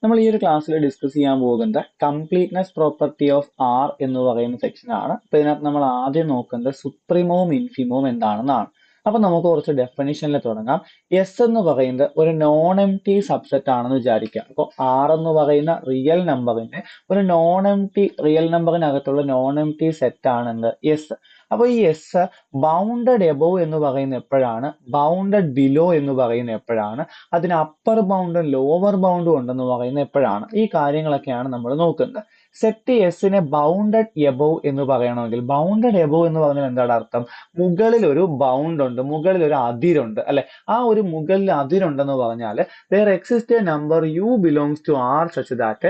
നമ്മൾ ഈ ഒരു ക്ലാസ്സിൽ ഡിസ്കസ് ചെയ്യാൻ പോകുന്നത് കംപ്ലീറ്റ്നെസ് പ്രോപ്പർട്ടി ഓഫ് ആർ എന്ന് പറയുന്ന സെക്ഷനാണ്. അപ്പൊ ഇതിനകത്ത് നമ്മൾ ആദ്യം നോക്കുന്നത് സുപ്രീമവും ഇൻഫിമവും എന്താണെന്നാണ്. അപ്പൊ നമുക്ക് കുറച്ച് ഡെഫിനിഷനിൽ തുടങ്ങാം. എസ് എന്ന് പറയുന്നത് ഒരു നോൺ എം ടി സബ്സെറ്റ് ആണെന്ന് വിചാരിക്കുക. അപ്പോൾ ആർ എന്ന് പറയുന്ന റിയൽ നമ്പറിന്റെ ഒരു നോൺ എം ടി റിയൽ നമ്പറിനകത്തുള്ള നോൺ എം ടി സെറ്റ് ആണ് എന്ത് എസ്. അപ്പൊ ഈ എസ് ബൗണ്ടഡ് എബോവ് എന്ന് പറയുന്ന എപ്പോഴാണ്, ബൗണ്ടഡ് ബിലോ എന്ന് പറയുന്ന എപ്പോഴാണ്, അതിന് അപ്പർ ബൗണ്ടും ലോവർ ബൗണ്ടും ഉണ്ടെന്ന് പറയുന്ന എപ്പോഴാണ്, ഈ കാര്യങ്ങളൊക്കെയാണ് നമ്മൾ നോക്കുന്നത്. സെറ്റ് എസിനെ ബൗണ്ടഡ് എബോവ് എന്ന് പറയണമെങ്കിൽ, ബൗണ്ടഡ് എബോവ് എന്ന് പറഞ്ഞാൽ എന്താണ് അർത്ഥം? മുകളിൽ ഒരു ബൗണ്ട് ഉണ്ട്, മുകളിൽ ഒരു അതിരുണ്ട് അല്ലെ. ആ ഒരു മുകളിൽ അതിരുണ്ടെന്ന് പറഞ്ഞാൽ there exists a number u belongs to R such that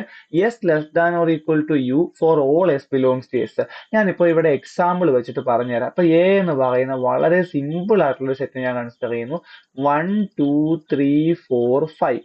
s less than or equal to u for all s belongs to s. ഞാനിപ്പോ ഇവിടെ എക്സാമ്പിൾ വെച്ചിട്ട് പറഞ്ഞുതരാം. അപ്പൊ എ എന്ന് പറയുന്ന വളരെ സിമ്പിൾ ആയിട്ടുള്ള സെറ്റ് ഞാൻ കൺസിഡർ ചെയ്യുന്നു. 1 2 3 4 5.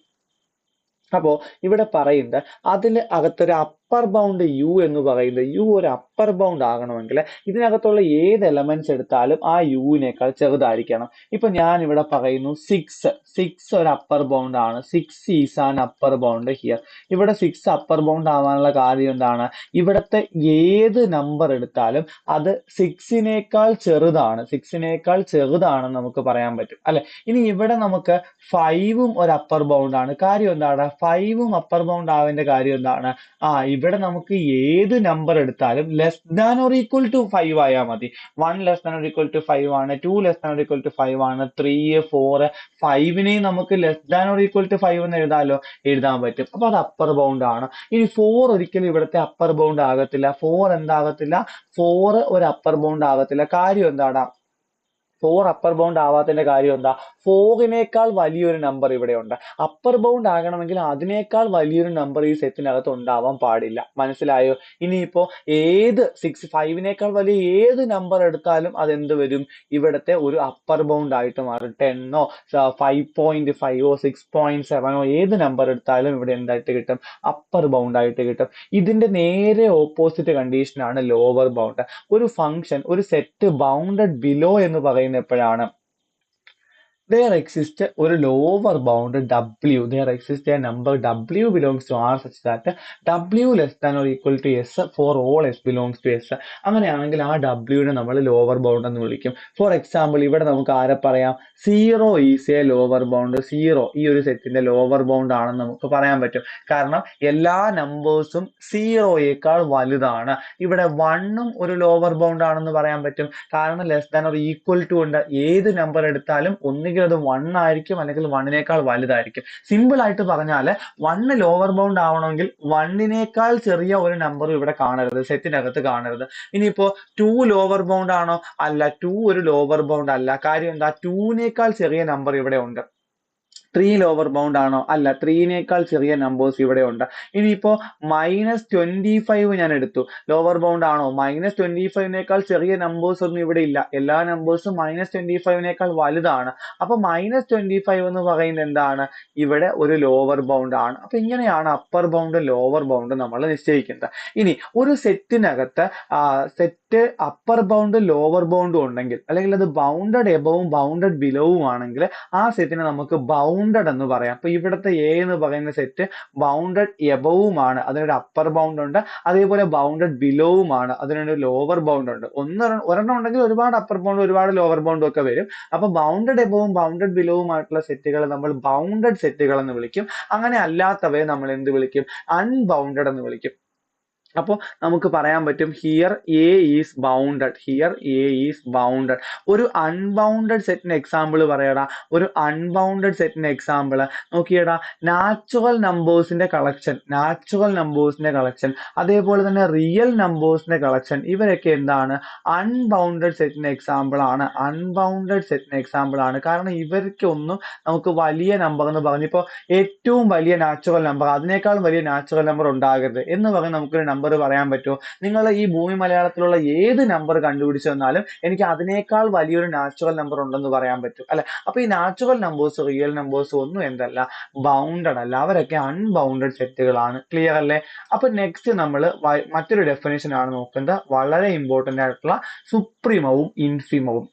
അപ്പോ ഇവിടെ പറയുന്നത് അതിൽ അകത്തൊരു അപ്പർ ബൗണ്ട് യു എന്ന് പറയുന്നത്, യു ഒരു അപ്പർ ബൗണ്ട് ആകണമെങ്കിൽ ഇതിനകത്തുള്ള ഏത് എലമെന്റ്സ് എടുത്താലും ആ യുവിനേക്കാൾ ചെറുതായിരിക്കണം. ഇപ്പൊ ഞാൻ ഇവിടെ പറയുന്നു 6 ഒരു അപ്പർ ബൗണ്ട് ആണ്. 6 is an upper bound here. ഇവിടെ 6 അപ്പർ ബൗണ്ട് ആവാനുള്ള കാര്യം എന്താണ്? ഇവിടത്തെ ഏത് നമ്പർ എടുത്താലും അത് 6നേക്കാൾ ചെറുതാണെന്ന് നമുക്ക് പറയാൻ പറ്റും അല്ലെ. ഇനി ഇവിടെ നമുക്ക് 5ഉം ഒരു അപ്പർ ബൗണ്ട് ആണ്. കാര്യം എന്താണ്? 5ഉം അപ്പർ ബൗണ്ട് ആവേണ്ട കാര്യം എന്താണ്? ഇവിടെ നമുക്ക് ഏത് നമ്പർ എടുത്താലും less than or equal to 5 ആയാൽ മതി. 1 less than or equal to 5 ആണ്, 2 less than or equal to 5 ആണ്, 3 4 5നെയും നമുക്ക് less than or equal to 5 എന്ന് എഴുതാൻ പറ്റും. അപ്പൊ അത് അപ്പർ ബൗണ്ട് ആണ്. ഇനി 4 ഒരിക്കലും ഇവിടുത്തെ അപ്പർ ബൗണ്ട് ആകത്തില്ല. 4 എന്താകത്തില്ല? 4 ഒരു അപ്പർ ബൗണ്ട് ആകത്തില്ല. കാര്യം എന്താണ്? 4 അപ്പർ ബൗണ്ട് ആവാത്തതിന്റെ കാര്യം എന്താ? 4നേക്കാൾ വലിയൊരു നമ്പർ ഇവിടെ ഉണ്ട്. അപ്പർ ബൗണ്ട് ആകണമെങ്കിൽ അതിനേക്കാൾ വലിയൊരു നമ്പർ ഈ സെറ്റിനകത്ത് ഉണ്ടാവാൻ പാടില്ല. മനസ്സിലായോ? ഇനിയിപ്പോ ഏത് 5നേക്കാൾ വലിയ ഏത് നമ്പർ എടുത്താലും അതെന്ത് വരും? ഇവിടത്തെ ഒരു അപ്പർ ബൗണ്ട് ആയിട്ട് മാറും. 10ഓ 5.5ഓ 6.7ഓ ഏത് നമ്പർ എടുത്താലും ഇവിടെ എന്തായിട്ട് കിട്ടും? അപ്പർ ബൗണ്ട് ആയിട്ട് കിട്ടും. ഇതിന്റെ നേരെ ഓപ്പോസിറ്റ് കണ്ടീഷനാണ് ലോവർ ബൗണ്ട്. ഒരു ഫംഗ്ഷൻ, ഒരു സെറ്റ് ബൗണ്ടഡ് ബിലോ എന്ന് പറയുന്നത് എപ്പോഴാണ്? there exists ഒരു lower bound w. there exists a number w belongs to R such that w less than or equal to s for all s belongs to s. അങ്ങനെയാണെങ്കിൽ ആ w നമ്മൾ lower bound എന്ന് വിളിക്കും. For example ഇവിടെ നമുക്ക് ആരെ പറയാം? 0 is A lower bound. 0 ഈ ഒരു സെറ്റിന്റെ ലോവർ ബൗണ്ട് ആണെന്ന് നമുക്ക് പറയാൻ പറ്റും. കാരണം എല്ലാ നമ്പേഴ്സും 0യേക്കാൾ വലുതാണ്. ഇവിടെ 1ഉം ഒരു ലോവർ ബൗണ്ട് ആണെന്ന് പറയാൻ പറ്റും. കാരണം less than or equal to ഉണ്ട്. ഏത് നമ്പർ എടുത്താലും ഒന്നുകിൽ അത് 1 ആയിരിക്കും, അല്ലെങ്കിൽ 1നേക്കാൾ വലുതായിരിക്കും. സിമ്പിൾ ആയിട്ട് പറഞ്ഞാല് 1 ലോവർ ബൗണ്ട് ആവണമെങ്കിൽ 1നേക്കാൾ ചെറിയ ഒരു നമ്പർ ഇവിടെ കാണരുത്, സെറ്റിനകത്ത് കാണരുത്. ഇനിയിപ്പോ 2 ലോവർ ബൗണ്ട് ആണോ? അല്ല, 2 ഒരു ലോവർ ബൗണ്ട് അല്ല. കാര്യം എന്താ? 2നേക്കാൾ ചെറിയ നമ്പർ ഇവിടെ ഉണ്ട്. 3 ലോവർ ബൗണ്ട് ആണോ? അല്ല, 3നേക്കാൾ ചെറിയ നമ്പേഴ്സ് ഇവിടെ ഉണ്ട്. ഇനിയിപ്പോ -25 ഞാൻ എടുത്തു, ലോവർ ബൗണ്ട് ആണോ? -25നേക്കാൾ ചെറിയ നമ്പേഴ്സ് ഒന്നും ഇവിടെ ഇല്ല. എല്ലാ നമ്പേഴ്സും -25നേക്കാൾ വലുതാണ്. അപ്പൊ -25 എന്ന് പറയുന്നത് എന്താണ്? ഇവിടെ ഒരു ലോവർ ബൗണ്ട് ആണ്. അപ്പൊ ഇങ്ങനെയാണ് അപ്പർ ബൗണ്ട് ലോവർ ബൗണ്ട് നമ്മൾ നിശ്ചയിക്കുന്നത്. ഇനി ഒരു സെറ്റിനകത്ത് സെറ്റ് അപ്പർ ബൗണ്ട് ലോവർ ബൗണ്ടും ഉണ്ടെങ്കിൽ, അല്ലെങ്കിൽ അത് ബൗണ്ടഡ് എബവും ബൗണ്ടഡ് ബിലോവും ആണെങ്കിൽ ആ സെറ്റിനെ നമുക്ക് ബൗണ്ടഡ് എന്ന് പറയാം. അപ്പൊ ഇവിടുത്തെ എ എന്ന് പറയുന്ന സെറ്റ് ബൗണ്ടഡ് എബവുമാണ്, അതിനൊരു അപ്പർ ബൗണ്ട് ഉണ്ട്. അതേപോലെ ബൗണ്ടഡ് ബിലോവുമാണ്, അതിനൊരു ലോവർ ബൗണ്ട് ഉണ്ട്. ഒരെണ്ണം ഉണ്ടെങ്കിൽ ഒരുപാട് അപ്പർ ബൗണ്ട് ഒരുപാട് ലോവർ ബൗണ്ടും ഒക്കെ വരും. അപ്പൊ ബൗണ്ടഡ് എബവും ബൗണ്ടഡ് ബിലോവുമായിട്ടുള്ള സെറ്റുകൾ നമ്മൾ ബൗണ്ടഡ് സെറ്റുകൾ എന്ന് വിളിക്കും. അങ്ങനെ അല്ലാത്തവയെ നമ്മൾ എന്ത് വിളിക്കും? അൺബൗണ്ടഡ് എന്ന് വിളിക്കും. അപ്പൊ നമുക്ക് പറയാൻ പറ്റും here A is bounded, here A is bounded. ഒരു അൺബൗണ്ടഡ് സെറ്റിന് എക്സാമ്പിൾ പറയടാ. ഒരു അൺബൗണ്ടഡ് സെറ്റിന് എക്സാമ്പിൾ നോക്കിയടാ. നാച്ചുറൽ നമ്പേഴ്സിന്റെ കളക്ഷൻ, അതേപോലെ തന്നെ റിയൽ നമ്പേഴ്സിന്റെ കളക്ഷൻ, ഇവരൊക്കെ എന്താണ്? അൺബൗണ്ടഡ് സെറ്റിന് എക്സാമ്പിൾ ആണ്. കാരണം ഇവർക്കൊന്നും നമുക്ക് വലിയ നമ്പർ എന്ന് പറഞ്ഞിപ്പോ ഏറ്റവും വലിയ നാച്ചുറൽ നമ്പർ, അതിനേക്കാൾ വലിയ നാച്ചുറൽ നമ്പർ ഉണ്ടാകരുത് എന്ന് പറഞ്ഞ് നമുക്കൊരു നമ്പർ പറയാൻ പറ്റുമോ? നിങ്ങൾ ഈ ഭൂമി മലയാളത്തിലുള്ള ഏത് നമ്പർ കണ്ടുപിടിച്ചു തന്നാലും എനിക്ക് അതിനേക്കാൾ വലിയൊരു നാച്ചുറൽ നമ്പർ ഉണ്ടെന്ന് പറയാൻ പറ്റും അല്ലെ. അപ്പൊ ഈ നാച്ചുറൽ നമ്പേഴ്സ് റിയൽ നമ്പേഴ്സ് ഒന്നും എന്തല്ല? ബൗണ്ടഡ് അല്ല, അവരൊക്കെ അൺബൗണ്ടഡ് സെറ്റുകളാണ്. ക്ലിയർ അല്ലേ? അപ്പൊ നെക്സ്റ്റ് നമ്മൾ മറ്റൊരു ഡെഫിനേഷൻ ആണ് നോക്കുന്നത്, വളരെ ഇമ്പോർട്ടന്റ് ആയിട്ടുള്ള സുപ്രീമവും ഇൻഫിമവും.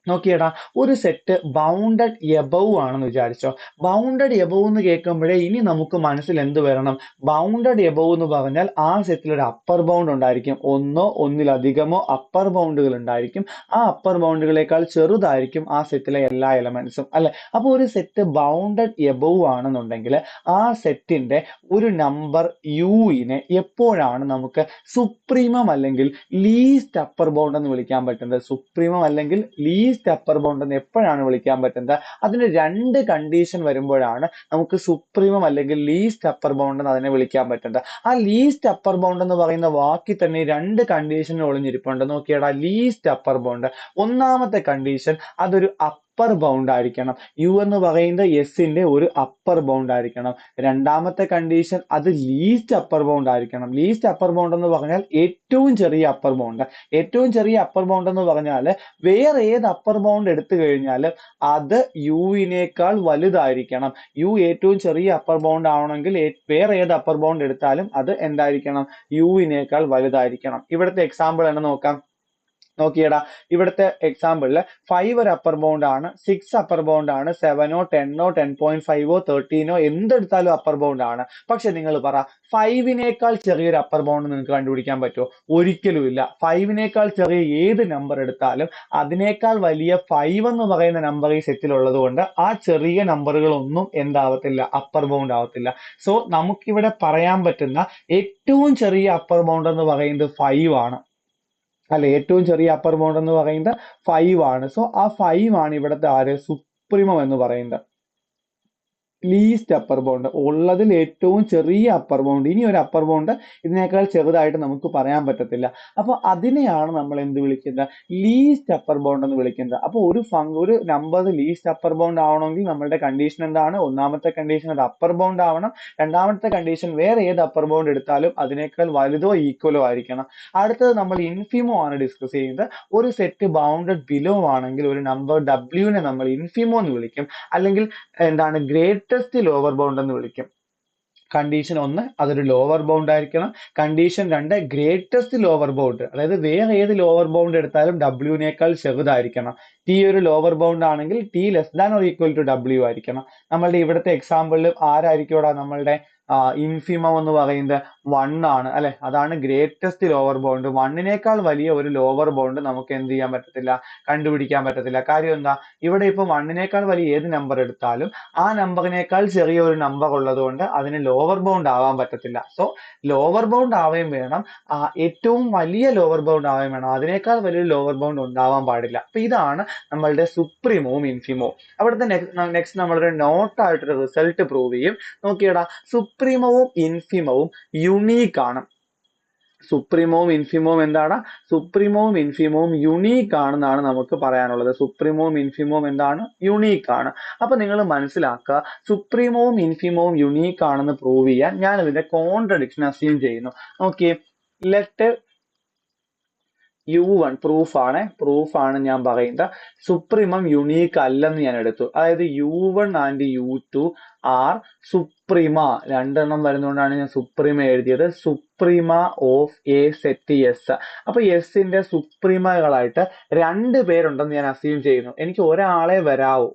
നോക്കിയടാ, ഒരു സെറ്റ് ബൗണ്ടഡ് എബവ് ആണെന്ന് വിചാരിച്ചോ. ബൗണ്ടഡ് എബവ് എന്ന് കേൾക്കുമ്പോഴേ ഇനി നമുക്ക് മനസ്സിൽ എന്ത് വരണം? ബൗണ്ടഡ് എബവ് എന്ന് പറഞ്ഞാൽ ആ സെറ്റിൽ ഒരു അപ്പർ ബൗണ്ട് ഉണ്ടായിരിക്കും, ഒന്നോ ഒന്നിലധികമോ അപ്പർ ബൗണ്ടുകൾ ഉണ്ടായിരിക്കും. ആ അപ്പർ ബൗണ്ടുകളേക്കാൾ ചെറുതായിരിക്കും ആ സെറ്റിലെ എല്ലാ എലമെന്റ്സും, അല്ലെ? അപ്പൊ ഒരു സെറ്റ് ബൗണ്ടഡ് എബവ് ആണെന്നുണ്ടെങ്കിൽ ആ സെറ്റിന്റെ ഒരു നമ്പർ യുവിനെ എപ്പോഴാണ് നമുക്ക് സുപ്രീമം അല്ലെങ്കിൽ ലീസ്റ്റ് അപ്പർ ബൗണ്ട് എന്ന് വിളിക്കാൻ പറ്റുന്നത്? സുപ്രീമം അല്ലെങ്കിൽ ലീസ്റ്റ് അപ്പർ ബൗണ്ട് എന്ന് എപ്പോഴാണ് വിളിക്കാൻ പറ്റുന്നത്? അതിന് രണ്ട് കണ്ടീഷൻ വരുമ്പോഴാണ് നമുക്ക് സുപ്രീമം അല്ലെങ്കിൽ ലീസ്റ്റ് അപ്പർ ബൗണ്ട് എന്ന് അതിനെ വിളിക്കാൻ പറ്റുന്നത്. ആ ലീസ്റ്റ് അപ്പർ ബൗണ്ട് എന്ന് പറയുന്ന വാക്കിൽ തന്നെ രണ്ട് കണ്ടീഷൻ ഒളിഞ്ഞിരിപ്പുണ്ട്. നോക്കിയടാ, ലീസ്റ്റ് അപ്പർ ബൗണ്ട്, ഒന്നാമത്തെ കണ്ടീഷൻ അതൊരു അപ്പർ ബൗണ്ട് ആയിരിക്കണം. യു എന്ന് പറയുന്നത് എസിന്റെ ഒരു അപ്പർ ബൗണ്ട് ആയിരിക്കണം. രണ്ടാമത്തെ കണ്ടീഷൻ അത് ലീസ്റ്റ് അപ്പർ ബൗണ്ട് ആയിരിക്കണം. ലീസ്റ്റ് അപ്പർ ബൗണ്ട് എന്ന് പറഞ്ഞാൽ ഏറ്റവും ചെറിയ അപ്പർ ബൗണ്ട്. ഏറ്റവും ചെറിയ അപ്പർ ബൗണ്ട് എന്ന് പറഞ്ഞാൽ വേറെ ഏത് അപ്പർ ബൗണ്ട് എടുത്തു കഴിഞ്ഞാൽ അത് യുവിനേക്കാൾ വലുതായിരിക്കണം. യു ഏറ്റവും ചെറിയ അപ്പർ ബൗണ്ട് ആവണമെങ്കിൽ വേറെ ഏത് അപ്പർ ബൗണ്ട് എടുത്താലും അത് എന്തായിരിക്കണം? യുവിനേക്കാൾ വലുതായിരിക്കണം. ഇവിടുത്തെ എക്സാമ്പിൾ തന്നെ നോക്കാം. നോക്കിയടാ, ഇവിടുത്തെ എക്സാമ്പിളിൽ 5 ഒരു അപ്പർ ബൗണ്ട് ആണ്, 6 അപ്പർ ബൗണ്ട് ആണ്, 7ഓ 10ഓ 10.5ഓ 13ഓ എന്തെടുത്താലും അപ്പർ ബൗണ്ട് ആണ്. പക്ഷെ നിങ്ങൾ പറ, 5നേക്കാൾ ചെറിയൊരു അപ്പർ ബൗണ്ട് നിങ്ങൾക്ക് കണ്ടുപിടിക്കാൻ പറ്റുമോ? ഒരിക്കലും ഇല്ല. 5നേക്കാൾ ചെറിയ ഏത് നമ്പർ എടുത്താലും അതിനേക്കാൾ വലിയ 5 എന്ന് പറയുന്ന നമ്പർ ഈ സെറ്റിൽ ഉള്ളത് കൊണ്ട് ആ ചെറിയ നമ്പറുകളൊന്നും എന്താവത്തില്ല? അപ്പർ ബൗണ്ട് ആവത്തില്ല. സോ നമുക്കിവിടെ പറയാൻ പറ്റുന്ന ഏറ്റവും ചെറിയ അപ്പർ ബൗണ്ട് എന്ന് പറയുന്നത് 5 ആണ്, അല്ലെ? ഏറ്റവും ചെറിയ അപ്പർ ബൗണ്ട് എന്ന് പറയുന്നത് 5 ആണ്. സോ ആ 5 ആണ് ഇവിടുത്തെ ആര്? സുപ്രീമം എന്ന് പറയുന്നത്. ലീസ്റ്റ് അപ്പർ ബൗണ്ട്, ഉള്ളതിൽ ഏറ്റവും ചെറിയ അപ്പർ ബൗണ്ട്. ഇനി ഒരു അപ്പർ ബൗണ്ട് ഇതിനേക്കാൾ ചെറുതായിട്ട് നമുക്ക് പറയാൻ പറ്റത്തില്ല. അപ്പൊ അതിനെയാണ് നമ്മൾ എന്ത് വിളിക്കുന്നത്? ലീസ്റ്റ് അപ്പർ ബൗണ്ട് എന്ന് വിളിക്കുന്നത്. അപ്പൊ ഒരു നമ്പർ ലീസ്റ്റ് അപ്പർ ബൗണ്ട് ആവണമെങ്കിൽ നമ്മളുടെ കണ്ടീഷൻ എന്താണ്? ഒന്നാമത്തെ കണ്ടീഷൻ അത് അപ്പർ ബൗണ്ട് ആവണം. രണ്ടാമത്തെ കണ്ടീഷൻ വേറെ ഏത് അപ്പർ ബൗണ്ട് എടുത്താലും അതിനേക്കാൾ വലുതോ ഈക്വലോ ആയിരിക്കണം. അടുത്തത് നമ്മൾ ഇൻഫിമോ ആണ് ഡിസ്കസ് ചെയ്യുന്നത്. ഒരു സെറ്റ് ബൗണ്ടഡ് ബിലോ ആണെങ്കിൽ ഒരു നമ്പർ ഡബ്ല്യൂനെ നമ്മൾ ഇൻഫിമോ എന്ന് വിളിക്കും, അല്ലെങ്കിൽ എന്താണ്, ഗ്രേറ്റസ്റ്റ് ലോവർ ബൗണ്ട് എന്ന് വിളിക്കും. കണ്ടീഷൻ 1 അതൊരു ലോവർ ബൗണ്ട് ആയിരിക്കണം. കണ്ടീഷൻ 2 ഗ്രേറ്റസ്റ്റ് ലോവർ ബൗണ്ട്, അതായത് വേറെ ഏത് ലോവർ ബൗണ്ട് എടുത്താലും ഡബ്ല്യൂനേക്കാൾ ചെറുതായിരിക്കണം. ടി ഒരു ലോവർ ബൗണ്ട് ആണെങ്കിൽ T less than or equal to W ആയിരിക്കണം. നമ്മളുടെ ഇവിടുത്തെ എക്സാമ്പിളിൽ ആരായിരിക്കും നമ്മളുടെ ഇൻഫിമം എന്ന് പറയുന്നത് 1 ആണ്, അല്ലെ? അതാണ് ഗ്രേറ്റസ്റ്റ് ലോവർ ബൗണ്ട്. 1നേക്കാൾ വലിയ ഒരു ലോവർ ബൗണ്ട് നമുക്ക് എന്ത് ചെയ്യാൻ പറ്റത്തില്ല? കണ്ടുപിടിക്കാൻ പറ്റത്തില്ല. കാര്യം എന്താ? ഇവിടെ ഇപ്പൊ 1നേക്കാൾ വലിയ ഏത് നമ്പർ എടുത്താലും ആ നമ്പറിനേക്കാൾ ചെറിയ ഒരു നമ്പർ ഉള്ളത് കൊണ്ട് അതിന് ലോവർ ബൗണ്ട് ആവാൻ പറ്റത്തില്ല. സോ ലോവർ ബൗണ്ട് ആവുകയും വേണം, ഏറ്റവും വലിയ ലോവർ ബൗണ്ട് ആവുകയും വേണം. അതിനേക്കാൾ വലിയൊരു ലോവർ ബൗണ്ട് ഉണ്ടാവാൻ പാടില്ല. അപ്പൊ ഇതാണ് നമ്മളുടെ സുപ്രീമവും ഇൻഫിമവും. അവിടുത്തെ നെക്സ്റ്റ് നമ്മളൊരു നോട്ടായിട്ടൊരു റിസൾട്ട് പ്രൂവ് ചെയ്യും. നോക്കിയടാ, സുപ്രീമവും ഇൻഫിമവും യുണീക്ക് ആണ്. സുപ്രീമവും ഇൻഫിമവും എന്താണ്? സുപ്രീമവും ഇൻഫിമവും യുണീക്ക് ആണെന്നാണ് നമുക്ക് പറയാനുള്ളത്. സുപ്രീമവും ഇൻഫിമവും എന്താണ്? യുണീക്ക് ആണ്. അപ്പൊ നിങ്ങൾ മനസ്സിലാക്കുക, സുപ്രീമവും ഇൻഫിമവും യുണീക്ക് ആണെന്ന് പ്രൂവ് ചെയ്യാൻ ഞാൻ ഇതിന്റെ കോൺട്രഡിക്ഷൻ അസ്യൂം ചെയ്യുന്നു. നോക്കിയേ, ലെറ്റ് U1 പ്രൂഫാണ് ഞാൻ പറയുന്നത്. സുപ്രീമം യുണീക്ക് അല്ലെന്ന് ഞാൻ എടുത്തു. അതായത് U1 ആൻഡ് U2 ആർ സുപ്രീമ, രണ്ടെണ്ണം വരുന്നതുകൊണ്ടാണ് ഞാൻ സുപ്രീമ എഴുതിയത്. സുപ്രീമ ഓഫ് എ സെറ്റ് എസ്. അപ്പൊ എസിന്റെ സുപ്രീമകളായിട്ട് 2 പേരുണ്ടെന്ന് ഞാൻ അസ്യൂം ചെയ്യുന്നു. എനിക്ക് ഒരാള് വരാവൂ.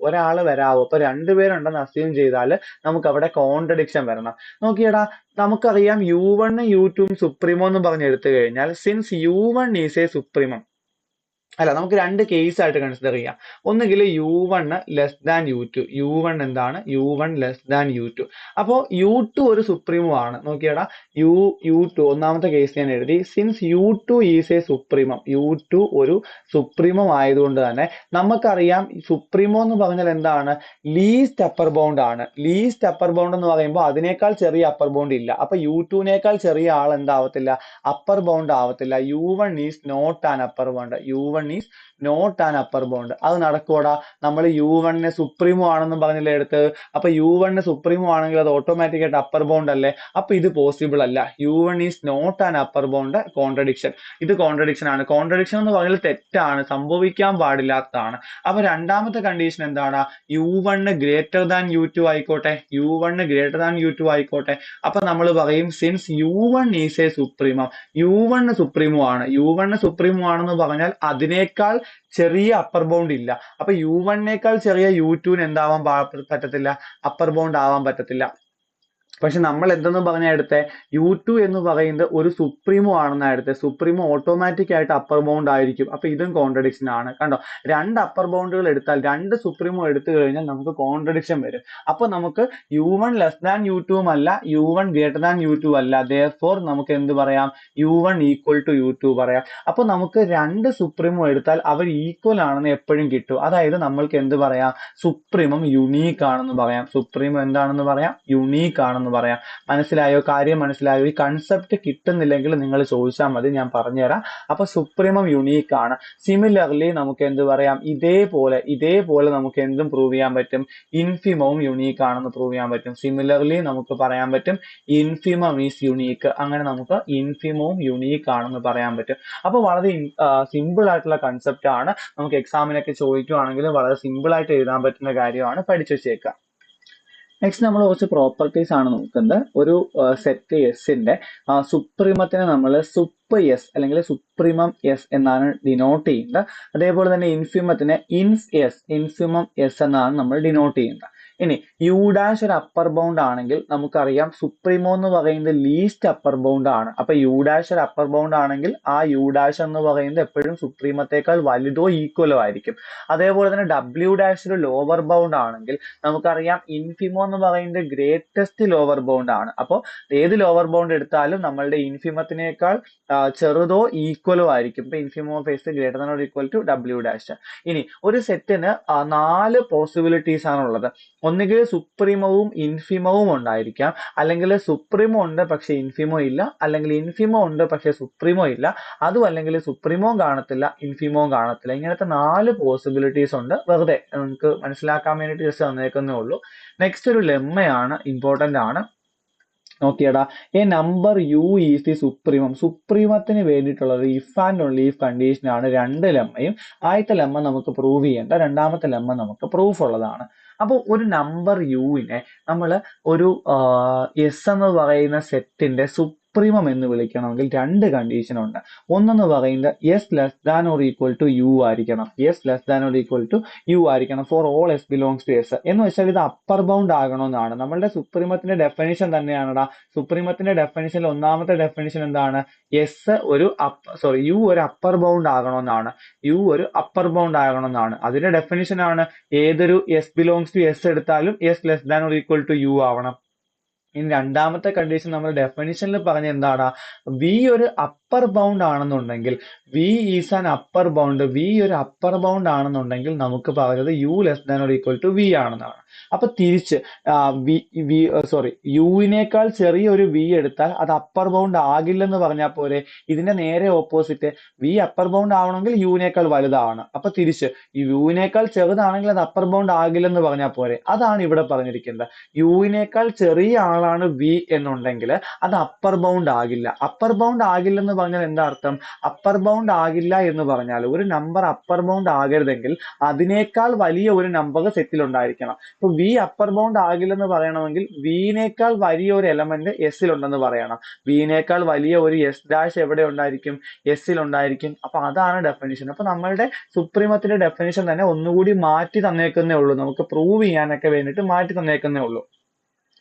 അപ്പൊ 2 പേരുണ്ടെന്ന് അസ്യൂം ചെയ്താൽ നമുക്ക് അവിടെ കോൺട്രഡിക്ഷൻ വരണം. നോക്കിയടാ, നമുക്കറിയാം U1 U2 സുപ്രീമോ എന്ന് പറഞ്ഞ് എടുത്തു കഴിഞ്ഞാൽ since U1 is A supremum, അല്ല, നമുക്ക് 2 കേസ് ആയിട്ട് കൺസിഡർ ചെയ്യാം. ഒന്നുകിൽ U1 less than U2. U1 എന്താണ്? U1 less than U2. അപ്പോ U2 ഒരു സുപ്രീമോ ആണ്. നോക്കിയടാ, U2 ഒന്നാമത്തെ കേസ് ഞാൻ എഴുതി. Since U2 is A supremum, U2 ഒരു സുപ്രീമം ആയതുകൊണ്ട് തന്നെ നമുക്കറിയാം സുപ്രീമോ എന്ന് പറഞ്ഞാൽ എന്താണ്? ലീസ്റ്റ് അപ്പർ ബൗണ്ട് ആണ്. ലീസ്റ്റ് അപ്പർ ബൗണ്ട് എന്ന് പറയുമ്പോൾ അതിനേക്കാൾ ചെറിയ അപ്പർ ബൗണ്ട് ഇല്ല. അപ്പൊ U2നേക്കാൾ ചെറിയ ആൾ എന്താവത്തില്ല? അപ്പർ ബൗണ്ട് ആവത്തില്ല. U1 is not an upper bound. U1 is not an upper bound. അത് നടക്കൂടാ? നമ്മൾ U1 സുപ്രീമോ ആണെന്ന് പറഞ്ഞല്ലേ എടുത്തത്. അപ്പൊ U1 സുപ്രീമോ ആണെങ്കിൽ അത് ഓട്ടോമാറ്റിക് ആയിട്ട് അപ്പർ ബൗണ്ട് അല്ലേ? അപ്പൊ ഇത് പോസിബിൾ അല്ല. U1 is not an upper bound. Contradiction. ഇത് കോൺട്രഡിക്ഷൻ ആണ്. കോൺട്രഡിക്ഷൻ എന്ന് പറഞ്ഞാൽ തെറ്റാണ്, സംഭവിക്കാൻ പാടില്ലാത്തതാണ്. അപ്പൊ രണ്ടാമത്തെ കണ്ടീഷൻ എന്താണ്? U1 ഗ്രേറ്റർ ദാൻ U2 ആയിക്കോട്ടെ. U1 ഗ്രേറ്റർ ദാൻ U2 ആയിക്കോട്ടെ. അപ്പൊ നമ്മൾ പറയും since U1 is A supremum, U1 സുപ്രീമോ ആണ്. U1 സുപ്രീമോ ആണെന്ന് പറഞ്ഞാൽ അതിനെ യുവിനേക്കാൾ ചെറിയ അപ്പർ ബൗണ്ട് ഇല്ല. അപ്പൊ U1നേക്കാൾ ചെറിയ U2 എന്താവാൻ പറ്റത്തില്ല, അപ്പർ ബൗണ്ട് ആവാൻ പറ്റത്തില്ല. പക്ഷെ നമ്മൾ എന്തെന്ന് പറഞ്ഞ എടുത്തെ, U2 എന്ന് പറയുന്നത് ഒരു സുപ്രീമോ ആണെന്നാ എടുത്തെ. സുപ്രീമോ ഓട്ടോമാറ്റിക് ആയിട്ട് അപ്പർ ബൗണ്ട് ആയിരിക്കും. അപ്പൊ ഇതും കോൺട്രഡിക്ഷൻ ആണ്. കണ്ടോ, രണ്ട് അപ്പർ ബൗണ്ടുകൾ എടുത്താൽ, രണ്ട് സുപ്രീമോ എടുത്തു കഴിഞ്ഞാൽ നമുക്ക് കോൺട്രഡിക്ഷൻ വരും. അപ്പൊ നമുക്ക് U1 ലെസ് ദാൻ U2 അല്ല, U1 ഗ്രേറ്റർ ദാൻ U2 അല്ല. therefore നമുക്ക് എന്ത് പറയാം, U1 ഈക്വൽ ടു U2 പറയാം. അപ്പൊ നമുക്ക് രണ്ട് സുപ്രീമോ എടുത്താൽ അവർ ഈക്വൽ ആണെന്ന് എപ്പോഴും കിട്ടും. അതായത് നമ്മൾക്ക് എന്ത് പറയാം, സുപ്രീമം യുണീക്ക് ആണെന്ന് പറയാം. സുപ്രീമം എന്താണെന്ന് പറയാം, യുണീക്ക് ആണെന്ന് പറയാം. മനസ്സിലായോ, കാര്യം മനസ്സിലായോ? ഈ കൺസെപ്റ്റ് കിട്ടുന്നില്ലെങ്കിൽ നിങ്ങൾ ചോദിച്ചാൽ മതി, ഞാൻ പറഞ്ഞുതരാം. അപ്പൊ സുപ്രീമം യുണീക്ക് ആണ്. സിമിലർലി നമുക്ക് എന്ത് പറയാം, ഇതേപോലെ നമുക്ക് എന്തും പ്രൂവ് ചെയ്യാൻ പറ്റും, ഇൻഫിമവും യുണീക്ക് ആണെന്ന് പ്രൂവ് ചെയ്യാൻ പറ്റും. സിമിലർലി നമുക്ക് പറയാൻ പറ്റും ഇൻഫിമം ഈസ് യുണീക്ക്. അങ്ങനെ നമുക്ക് ഇൻഫിമവും യുണീക്ക് ആണെന്ന് പറയാൻ പറ്റും. അപ്പൊ വളരെ സിമ്പിൾ ആയിട്ടുള്ള കൺസെപ്റ്റ് ആണ്. നമുക്ക് എക്സാമിനൊക്കെ ചോദിക്കുവാണെങ്കിൽ വളരെ സിമ്പിൾ ആയിട്ട് എഴുതാൻ പറ്റുന്ന കാര്യമാണ്, പഠിച്ചു വെച്ചേക്കുക. നെക്സ്റ്റ് നമ്മൾ കുറച്ച് പ്രോപ്പർട്ടീസ് ആണ് നോക്കുന്നത്. ഒരു സെറ്റ് എസിന്റെ സുപ്രീമത്തിനെ നമ്മൾ സുപ്പ് എസ് അല്ലെങ്കിൽ സുപ്രീമം എസ് എന്നാണ് ഡിനോട്ട് ചെയ്യുന്നത്. അതേപോലെ തന്നെ ഇൻഫിമത്തിനെ ഇൻഫിമം എസ് എന്നാണ് നമ്മൾ ഡിനോട്ട് ചെയ്യുന്നത്. ഇനി യു ഡാഷ് ഒരു അപ്പർ ബൗണ്ട് ആണെങ്കിൽ നമുക്കറിയാം സുപ്രീമോ എന്ന് പറയുന്നത് ലീസ്റ്റ് അപ്പർ ബൗണ്ട് ആണ്. അപ്പൊ യു ഡാഷ് ഒരു അപ്പർ ബൗണ്ട് ആണെങ്കിൽ ആ യു ഡാഷ് എന്ന് പറയുന്നത് എപ്പോഴും സുപ്രീമത്തേക്കാൾ വലുതോ ഈക്വലോ ആയിരിക്കും. അതേപോലെ തന്നെ ഡബ്ല്യു ഡാഷ് ഒരു ലോവർ ബൗണ്ട് ആണെങ്കിൽ നമുക്കറിയാം ഇൻഫിമോ എന്ന് പറയുന്നത് ഗ്രേറ്റസ്റ്റ് ലോവർ ബൗണ്ട് ആണ്. അപ്പോൾ ഏത് ലോവർ ബൗണ്ട് എടുത്താലും നമ്മളുടെ ഇൻഫിമത്തിനേക്കാൾ ചെറുതോ ഈക്വലോ ആയിരിക്കും. ഇപ്പൊ ഇൻഫിമോ of S greater than or equal to W dash. ഇനി ഒരു സെറ്റിന് 4 പോസിബിലിറ്റീസ് ആണുള്ളത്. ഒന്നുകിൽ സുപ്രീമവും ഇൻഫിമവും ഉണ്ടായിരിക്കാം, അല്ലെങ്കിൽ സുപ്രീമോ ഉണ്ട് പക്ഷെ ഇൻഫിമോ ഇല്ല, അല്ലെങ്കിൽ ഇൻഫിമോ ഉണ്ട് പക്ഷെ സുപ്രീമോ ഇല്ല, അതും അല്ലെങ്കിൽ സുപ്രീമോ കാണത്തില്ല ഇൻഫിമോ കാണത്തില്ല. ഇങ്ങനത്തെ 4 പോസിബിലിറ്റീസ് ഉണ്ട്. വെറുതെ നമുക്ക് മനസ്സിലാക്കാൻ വേണ്ടിയിട്ട് ജസ്റ്റ് തന്നേക്കുന്നേ ഉള്ളൂ. നെക്സ്റ്റ് ഒരു ലെമ്മയാണ്, ഇമ്പോർട്ടന്റ് ആണ്. നോക്കിയടാ, a number U is the supremum. സുപ്രീമത്തിന് വേണ്ടിയിട്ടുള്ളത് if and only if condition ആണ് രണ്ട് ലെമ്മയും. ആദ്യത്തെ ലെമ്മ നമുക്ക് പ്രൂവ് ചെയ്യേണ്ട, രണ്ടാമത്തെ ലെമ്മ നമുക്ക് പ്രൂഫ് ഉള്ളതാണ്. അപ്പോൾ ഒരു നമ്പർ യുവിനെ നമ്മൾ ഒരു എസ് എന്ന് പറയുന്ന സെറ്റിന്റെ സുപ്രീമം എന്ന് വിളിക്കണമെങ്കിൽ രണ്ട് കണ്ടീഷൻ ഉണ്ട്. ഒന്നെന്ന് പറയുന്നത് S less than or equal to U ആയിരിക്കണം. S less than or equal to U ആയിരിക്കണം for all S belongs to S. എന്ന് വെച്ചാൽ ഇത് അപ്പർ ബൗണ്ട് ആകണമെന്നാണ്. നമ്മളുടെ സുപ്രീമത്തിന്റെ ഡെഫിനിഷൻ തന്നെയാണടാ. സുപ്രീമത്തിന്റെ ഡെഫിനിഷനിൽ ഒന്നാമത്തെ ഡെഫിനിഷൻ എന്താണ്, യു ഒരു അപ്പർ ബൗണ്ട് ആകണമെന്നാണ്. യു ഒരു അപ്പർ ബൗണ്ട് ആകണമെന്നാണ്. അതിന്റെ ഡെഫിനിഷൻ ആണ് ഏതൊരു എസ് ബിലോങ്സ് ടു എസ് എടുത്താലും S less than or equal to U ആവണം. ഇനി രണ്ടാമത്തെ കണ്ടീഷൻ നമ്മൾ ഡെഫിനിഷനിൽ പറഞ്ഞ എന്താണ്, വി ഒരു അപ്പർ ബൗണ്ട് ആണെന്നുണ്ടെങ്കിൽ, V is an upper bound, V ഒരു അപ്പർ ബൗണ്ട് ആണെന്നുണ്ടെങ്കിൽ നമുക്ക് പറഞ്ഞത് U less than or equal to V ആണെന്നാണ്. അപ്പൊ തിരിച്ച് യുവിനേക്കാൾ ചെറിയൊരു വി എടുത്താൽ അത് അപ്പർ ബൗണ്ട് ആകില്ലെന്ന് പറഞ്ഞാൽ പോരെ. ഇതിന്റെ നേരെ ഓപ്പോസിറ്റ്, വി അപ്പർ ബൗണ്ട് ആവണമെങ്കിൽ യുവിനേക്കാൾ വലുതാണ്. അപ്പൊ തിരിച്ച് യുവിനേക്കാൾ ചെറുതാണെങ്കിൽ അത് അപ്പർ ബൗണ്ട് ആകില്ലെന്ന് പറഞ്ഞാൽ പോരെ. അതാണ് ഇവിടെ പറഞ്ഞിരിക്കുന്നത്. യുവിനേക്കാൾ ചെറിയ ആളാണ് വി എന്നുണ്ടെങ്കിൽ അത് അപ്പർ ബൗണ്ട് ആകില്ല. അപ്പർ ബൗണ്ട് ആകില്ലെന്ന് പറഞ്ഞാൽ എന്താ അർത്ഥം, അപ്പർ ബൗണ്ട് ആകില്ല എന്ന് പറഞ്ഞാൽ ഒരു നമ്പർ അപ്പർ ബൗണ്ട് ആകരുതെങ്കിൽ അതിനേക്കാൾ വലിയ ഒരു നമ്പർ സെറ്റിൽ ഉണ്ടായിരിക്കണം. ഇപ്പൊ വി അപ്പർ ബൗണ്ട് ആകില്ലെന്ന് പറയണമെങ്കിൽ വിനേക്കാൾ വലിയ ഒരു എലമെന്റ് എസിൽ ഉണ്ടെന്ന് പറയണം. വിനേക്കാൾ വലിയ ഒരു എസ് ഡാഷ് എവിടെ ഉണ്ടായിരിക്കും, എസിൽ ഉണ്ടായിരിക്കും. അപ്പൊ അതാണ് ഡെഫിനിഷൻ. അപ്പൊ നമ്മളുടെ സുപ്രീമത്തിന്റെ ഡെഫിനിഷൻ തന്നെ ഒന്നുകൂടി മാറ്റി തന്നേക്കുന്നേ ഉള്ളൂ, നമുക്ക് പ്രൂവ് ചെയ്യാനൊക്കെ വേണ്ടിയിട്ട് മാറ്റി തന്നേക്കുന്നേ ഉള്ളൂ.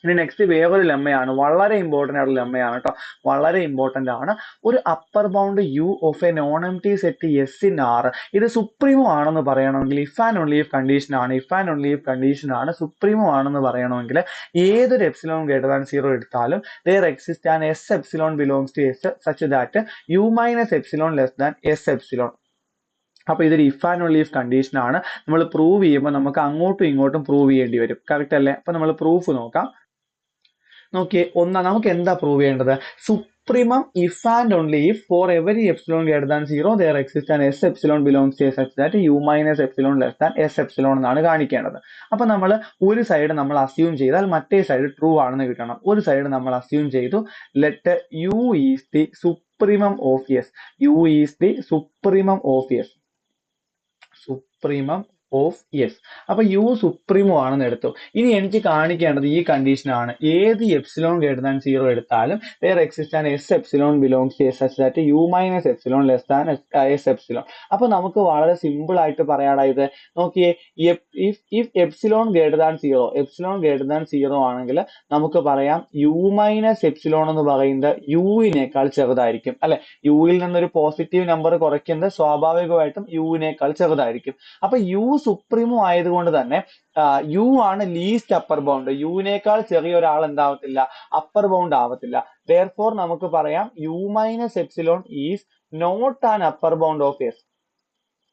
ഇനി നെക്സ്റ്റ് വേറൊരു ലെമ്മയാണ്, വളരെ ഇമ്പോർട്ടന്റ് ആയിട്ടുള്ള ലെമ്മയാണ് കേട്ടോ, വളരെ ഇമ്പോർട്ടന്റ് ആണ്. ഒരു upper bound U of a non empty set S in R, ഇത് സുപ്രീമോ ആണെന്ന് പറയണമെങ്കിൽ if and only if condition ആണ്. If and only if condition ആണ്. സുപ്രീമോ ആണെന്ന് പറയണമെങ്കിൽ ഏതൊരു എപ്സിലോൺ ഗ്രേറ്റർ ദാൻ 0 എടുത്താലും there exists an s epsilon belongs to s such that u minus epsilon less than s epsilon. അപ്പൊ ഇതൊരു if and only if condition ആണ്. നമ്മൾ പ്രൂവ് ചെയ്യുമ്പോൾ നമുക്ക് അങ്ങോട്ടും ഇങ്ങോട്ടും പ്രൂവ് ചെയ്യേണ്ടി വരും. കറക്റ്റ് അല്ലേ? അപ്പൊ നമ്മൾ പ്രൂഫ് നോക്കാം. നോക്കിയേ, നമുക്ക് എന്താ പ്രൂവ് ചെയ്യേണ്ടത്, supremum if and only if for every epsilon greater than 0 there exists an s epsilon belongs to such that u minus epsilon less than s epsilon എന്നാണ് കാണിക്കേണ്ടത്. അപ്പൊ നമ്മൾ ഒരു സൈഡ് നമ്മൾ അസ്യൂം ചെയ്താൽ മറ്റേ സൈഡ് ട്രൂ ആണെന്ന് കിട്ടണം. ഒരു സൈഡ് നമ്മൾ അസ്യൂം ചെയ്തു, let u is the supremum of s, u is the supremum of s, supremum of S. അപ്പൊ യു സുപ്രീമോ ആണെന്ന് എടുത്തു. ഇനി എനിക്ക് കാണിക്കേണ്ടത് ഈ കണ്ടീഷനാണ്. ഏത് എപ്സിലോൺ ഗ്രേറ്റർ ദാൻ 0 എടുത്താലും there exists an s epsilon belongs to s such that u minus epsilon less than s epsilon. അപ്പൊ നമുക്ക് വളരെ സിമ്പിൾ ആയിട്ട് പറയാടാ ഇത്. നോക്കിയേ, if epsilon greater than 0, epsilon greater than 0 ആണെങ്കിൽ നമുക്ക് പറയാം u മൈനസ് എപ്സിലോൺ എന്ന് പറയുന്നത് യുവിനേക്കാൾ ചെറുതായിരിക്കും അല്ലെ. യുവിൽ നിന്നൊരു പോസിറ്റീവ് നമ്പർ കുറയ്ക്കുന്നത് സ്വാഭാവികമായിട്ടും യുവിനേക്കാൾ ചെറുതായിരിക്കും. അപ്പൊ യു സുപ്രീമോ ആയതുകൊണ്ട് തന്നെ യു ആണ് ലീസ്റ്റ് അപ്പർ ബൗണ്ട്. യുവിനേക്കാൾ ചെറിയ ഒരാൾ എന്താവത്തില്ല, അപ്പർ ബൗണ്ട് ആവത്തില്ല. therefore നമുക്ക് പറയാം U minus epsilon is not an upper bound of S.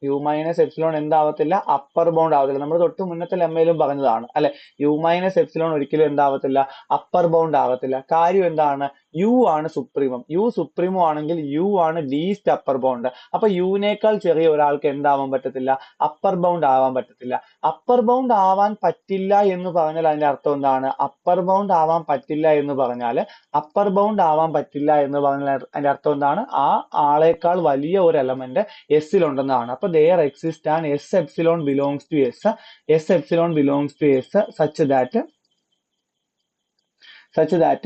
U minus epsilon എന്താവത്തില്ല, അപ്പർ ബൗണ്ട് ആവത്തില്ല. നമ്മൾ തൊട്ട് മുന്നത്തെ ലെമ്മയിലും പറഞ്ഞതാണ് അല്ലെ. യു മൈനസ് എപ്സിലോൺ ഒരിക്കലും എന്താവത്തില്ല, അപ്പർ ബൗണ്ട് ആവത്തില്ല. കാര്യം എന്താണ്, യു ആണ് സുപ്രീമം. യു സുപ്രീമോ ആണെങ്കിൽ യു ആണ് ലീസ്റ്റ് അപ്പർ ബൗണ്ട്. അപ്പൊ യുവിനേക്കാൾ ചെറിയ ഒരാൾക്ക് എന്താവാൻ പറ്റത്തില്ല, അപ്പർ ബൗണ്ട് ആവാൻ പറ്റത്തില്ല. അപ്പർ ബൗണ്ട് ആവാൻ പറ്റില്ല എന്ന് പറഞ്ഞാൽ അതിന്റെ അർത്ഥം എന്താണ്, അപ്പർ ബൗണ്ട് ആവാൻ പറ്റില്ല എന്ന് പറഞ്ഞാൽ അപ്പർ ബൗണ്ട് ആവാൻ പറ്റില്ല എന്ന് പറഞ്ഞാൽ അതിന്റെ അർത്ഥം എന്താണ്, ആ ആളേക്കാൾ വലിയ ഒരു എലമെന്റ് എസ്സിലുണ്ടെന്നാണ്. അപ്പൊ there exists an s epsilon belongs to s epsilon belongs to s such that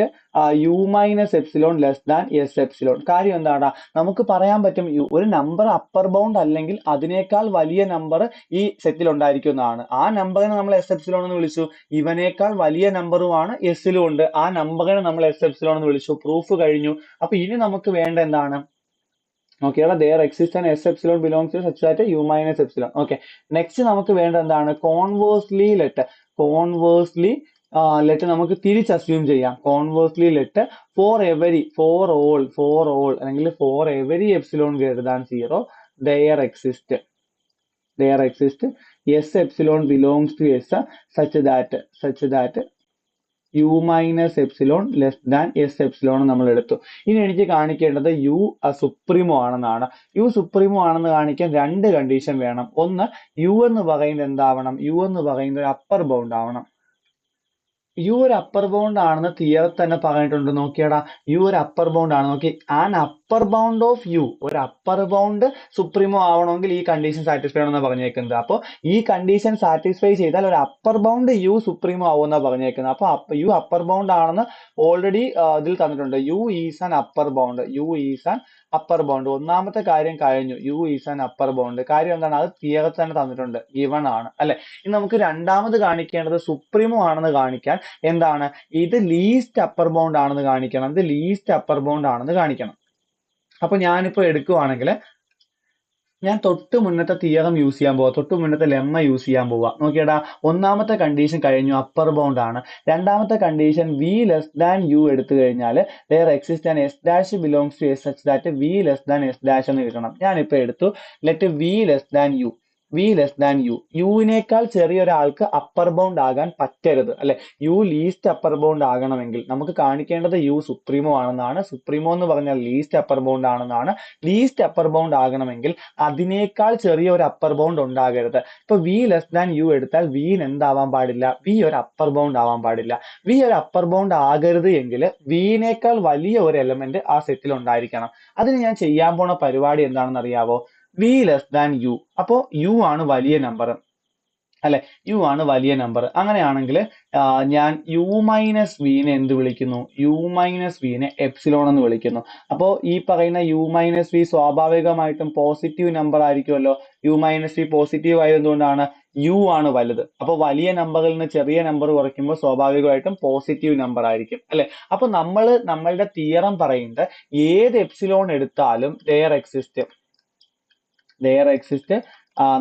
u minus epsilon less than s epsilon. കാര്യം എന്താണ്, നമുക്ക് പറയാൻ പറ്റും ഒരു നമ്പർ അപ്പർ ബൗണ്ട് അല്ലെങ്കിൽ അതിനേക്കാൾ വലിയ നമ്പർ ഈ സെറ്റിൽ ഉണ്ടായിരിക്കും എന്നാണ്. ആ നമ്പറിനെ നമ്മൾ എസ് എപ്സിലോൺ എന്ന് വിളിച്ചു. ഇവനേക്കാൾ വലിയ നമ്പറുമാണ് എസ്സിലും ഉണ്ട്, ആ നമ്പറിനെ നമ്മൾ എസ് എപ്സിലോൺ എന്ന് വിളിച്ചു. പ്രൂഫ് കഴിഞ്ഞു. അപ്പൊ ഇനി നമുക്ക് വേണ്ട എന്താണ്, നോക്കിയാൽ there exists an s epsilon belongs to such that u minus epsilon. Okay, next നമുക്ക് വേണ്ട എന്താണ്, കോൺവേഴ്സ്ലി ലെറ്റ് നമുക്ക് തിരിച്ച് അസ്യൂം ചെയ്യാം. കോൺവേഴ്സ്ലി ലെറ്റ് ഫോർ ഓൾ അല്ലെങ്കിൽ for every epsilon greater than 0 there exists s epsilon belongs to s such that U minus epsilon less than S epsilon നമ്മൾ എടുത്തു. ഇനി എനിക്ക് കാണിക്കേണ്ടത് യു സുപ്രീമോ ആണെന്നാണ്. യു സുപ്രീമോ ആണെന്ന് കാണിക്കാൻ രണ്ട് കണ്ടീഷൻ വേണം. ഒന്ന്, യു എന്ന് പറയുന്നത് എന്താവണം, യു എന്ന് പറയുന്നത് ഒരു അപ്പർ ബൗണ്ട് ആവണം. യു ഒരു അപ്പർ ബൗണ്ട് ആണെന്ന് തിയറി തന്നെ പറഞ്ഞിട്ടുണ്ട്. നോക്കിയാടാ, യു ഒരു അപ്പർ ബൗണ്ട് ആണ്. നോക്കി, an upper bound of U, ഒരു അപ്പർ ബൗണ്ട് സുപ്രീമോ ആവണമെങ്കിൽ ഈ കണ്ടീഷൻ സാറ്റിസ്ഫൈ ആണെന്ന് പറഞ്ഞേക്കുന്നത്. അപ്പോൾ ഈ കണ്ടീഷൻ സാറ്റിസ്ഫൈ ചെയ്താൽ ഒരു അപ്പർ ബൗണ്ട് യു സുപ്രീമോ ആവുമെന്നാണ് പറഞ്ഞേക്കുന്നത്. അപ്പൊ യു അപ്പർ ബൗണ്ട് ആണെന്ന് ഓൾറെഡി ഇതിൽ തന്നിട്ടുണ്ട്. U is an upper bound, U is an upper bound. ഒന്നാമത്തെ കാര്യം കഴിഞ്ഞു, U is an upper bound. കാര്യം എന്താണ്, അത് തിയറി തന്നെ തന്നിട്ടുണ്ട്, ഗിവൺ ആണ് അല്ലെ. ഇനി നമുക്ക് രണ്ടാമത് കാണിക്കേണ്ടത് സുപ്രീമോ ആണെന്ന് കാണിക്കാൻ എന്താണ്, ഇത് ലീസ്റ്റ് അപ്പർ ബൗണ്ട് ആണെന്ന് കാണിക്കണം. ഇത് ലീസ്റ്റ് അപ്പർ ബൗണ്ട് ആണെന്ന് കാണിക്കണം. അപ്പൊ ഞാനിപ്പോ എടുക്കുവാണെങ്കിൽ ഞാൻ തൊട്ട് മുന്നത്തെ തിയറം യൂസ് ചെയ്യാൻ പോവാ, തൊട്ട് മുന്നത്തെ ലെമ്മ യൂസ് ചെയ്യാൻ പോവാ. നോക്കിയടാ, ഒന്നാമത്തെ കണ്ടീഷൻ കഴിഞ്ഞു, അപ്പർ ബൗണ്ട് ആണ്. രണ്ടാമത്തെ condition V less than U എടുത്തു കഴിഞ്ഞാൽ there exists an s dash belongs to s such that v less than s dash എന്ന് കിട്ടണം. ഞാനിപ്പോ എടുത്തു let v less than u, V less than U. യുവിനേക്കാൾ ചെറിയ ഒരാൾക്ക് അപ്പർ ബൗണ്ട് ആകാൻ പറ്റരുത് അല്ലെ. യു ലീസ്റ്റ് അപ്പർ ബൗണ്ട് ആകണമെങ്കിൽ നമുക്ക് കാണിക്കേണ്ടത് യു സുപ്രീമോ ആണെന്നാണ്. സുപ്രീമോ എന്ന് പറഞ്ഞാൽ ലീസ്റ്റ് അപ്പർ ബൗണ്ട് ആണെന്നാണ്. ലീസ്റ്റ് അപ്പർ ബൗണ്ട് ആകണമെങ്കിൽ അതിനേക്കാൾ ചെറിയ ഒരു അപ്പർ ബൗണ്ട് ഉണ്ടാകരുത്. ഇപ്പൊ വി ലെസ് ദാൻ യു എടുത്താൽ വിന് എന്താവാൻ പാടില്ല, വി ഒരു അപ്പർ ബൗണ്ട് ആവാൻ പാടില്ല. വി ഒരു അപ്പർ ബൗണ്ട് ആകരുത് എങ്കിൽ വിനേക്കാൾ വലിയ ഒരു എലമെന്റ് ആ സെറ്റിൽ ഉണ്ടായിരിക്കണം. അതിന് ഞാൻ ചെയ്യാൻ പോണ പരിപാടി എന്താണെന്ന് അറിയാവോ, വി ലെസ് ദാൻ യു. അപ്പോ യു ആണ് വലിയ നമ്പർ അല്ലെ, യു ആണ് വലിയ നമ്പർ. അങ്ങനെയാണെങ്കിൽ ഞാൻ യു മൈനസ് വിനെ എന്ത് വിളിക്കുന്നു, യു മൈനസ് വിനെ എപ്സിലോൺ എന്ന് വിളിക്കുന്നു. അപ്പോ ഈ പറയുന്ന യു മൈനസ് വി സ്വാഭാവികമായിട്ടും പോസിറ്റീവ് നമ്പർ ആയിരിക്കുമല്ലോ. യു മൈനസ് വി പോസിറ്റീവ് ആയത് എന്തുകൊണ്ടാണ്, യു ആണ് വലുത്. അപ്പൊ വലിയ നമ്പറിൽ നിന്ന് ചെറിയ നമ്പർ കുറയ്ക്കുമ്പോൾ സ്വാഭാവികമായിട്ടും പോസിറ്റീവ് നമ്പർ ആയിരിക്കും അല്ലെ. അപ്പൊ നമ്മളുടെ തിയറം പറയുന്നത് ഏത് എപ്സിലോൺ എടുത്താലും there exists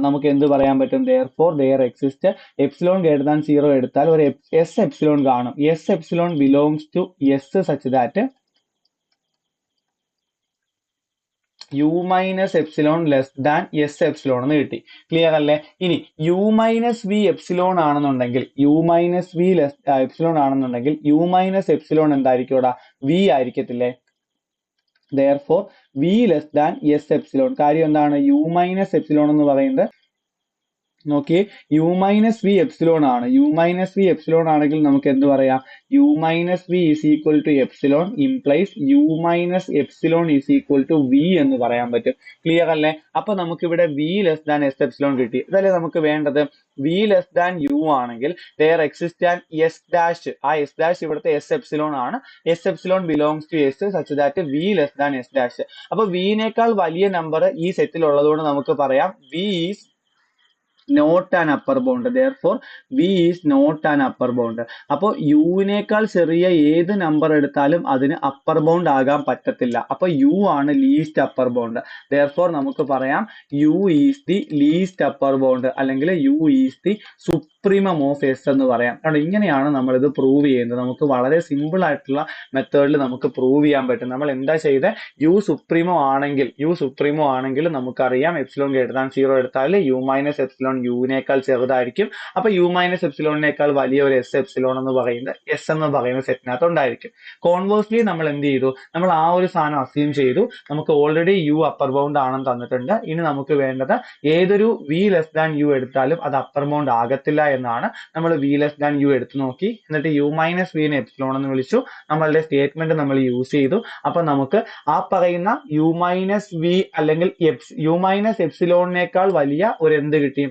നമുക്ക് എന്ത് പറയാൻ പറ്റും, therefore there exists epsilon greater than 0 എടുത്താൽ ഒരു എസ് എപ്സിലോൺ കാണും. S epsilon belongs to S such that U minus epsilon less than S epsilon എന്ന് കിട്ടി. ക്ലിയർ അല്ലേ. ഇനി യു മൈനസ് വി എപ്സിലോൺ ആണെന്നുണ്ടെങ്കിൽ, യു മൈനസ് വി എപ്സിലോൺ ആണെന്നുണ്ടെങ്കിൽ U minus epsilon എന്തായിരിക്കും ഇവിടെ, വി ആയിരിക്കത്തില്ലേ. therefore v less than s epsilon. കാര്യം എന്താണ്, യു മൈനസ് എപ്സിലോൺ എന്ന് പറയുന്നത് നോക്കിയേ, യു മൈനസ് വി എപ്സിലോൺ ആണ്. യു മൈനസ് വി എപ്സിലോൺ ആണെങ്കിൽ നമുക്ക് എന്ത് പറയാം? U minus V is equal to epsilon implies U minus epsilon is equal to V എന്ന് പറയാൻ പറ്റും. ക്ലിയർ അല്ലേ? അപ്പൊ നമുക്ക് ഇവിടെ V less than S epsilon കിട്ടി. ഇതല്ലേ നമുക്ക് വേണ്ടത്? വി ലെസ് ദാൻ യു ആണെങ്കിൽ there exists an S dash. ആ എസ് ഡാഷ് ഇവിടുത്തെ എസ് എപ്സിലോൺ ആണ്. S epsilon belongs to S such that V less than S dash. അപ്പൊ വിനേക്കാൾ വലിയ നമ്പർ ഈ സെറ്റിൽ ഉള്ളതുകൊണ്ട് നമുക്ക് പറയാം V is not an upper bound. therefore v is not an upper bound. അപ്പോൾ യുവിനേക്കാൾ ചെറിയ ഏത് നമ്പർ എടുത്താലും അതിന് അപ്പർ ബൗണ്ട് ആകാൻ പറ്റത്തില്ല. അപ്പൊ യു ആണ് ലീസ്റ്റ് അപ്പർ ബൗണ്ട്. therefore നമുക്ക് പറയാം U is the least upper bound അല്ലെങ്കിൽ U is the supremum of S എന്ന് പറയാം. കാരണം ഇങ്ങനെയാണ് നമ്മൾ ഇത് പ്രൂവ് ചെയ്യുന്നത്. നമുക്ക് വളരെ സിമ്പിൾ ആയിട്ടുള്ള മെത്തേഡിൽ നമുക്ക് പ്രൂവ് ചെയ്യാൻ പറ്റും. നമ്മൾ എന്താ ചെയ്തത്? യു സുപ്രീമോ ആണെങ്കിൽ നമുക്കറിയാം എപ്സിലോൺ ഗ്രേറ്റർ ദാൻ 0 എടുത്താൽ യു മൈനസ് എപ്സിലോൺ യുവിനേക്കാൾ ചെറുതായിരിക്കും. അപ്പൊ യു മൈനസ് എപ്സിലോണിനേക്കാൾ വലിയ ഒരു എസ് എപ്സിലോൺ എന്ന് പറയുന്നത് എസ് എന്ന് പറയുന്ന സെറ്റിനകത്ത് ഉണ്ടായിരിക്കും. കോൺവേഴ്സ്ലി നമ്മൾ എന്ത് ചെയ്തു? നമ്മൾ ആ ഒരു സാധനം അസ്യൂം ചെയ്തു. നമുക്ക് ഓൾറെഡി യു അപ്പർ ബൗണ്ട് ആണെന്ന് തന്നിട്ടുണ്ട്. ഇനി നമുക്ക് വേണ്ടത് ഏതൊരു വി ലെസ് ദാൻ യു എടുത്താലും അത് അപ്പർ ബൗണ്ട് ആകത്തില്ല എന്നാണ്. നമ്മൾ വി ലെസ് ദാൻ യു എടുത്തു നോക്കി, എന്നിട്ട് യു മൈനസ് വിനെ എപ്സിലോൺ എന്ന് വിളിച്ചു. നമ്മളുടെ സ്റ്റേറ്റ്മെന്റ് നമ്മൾ യൂസ് ചെയ്തു. അപ്പൊ നമുക്ക് ആ പറയുന്ന യു മൈനസ് വി അല്ലെങ്കിൽ യു മൈനസ് എപ്സിലോണിനേക്കാൾ വലിയ ഒരു എന്ത് കിട്ടി?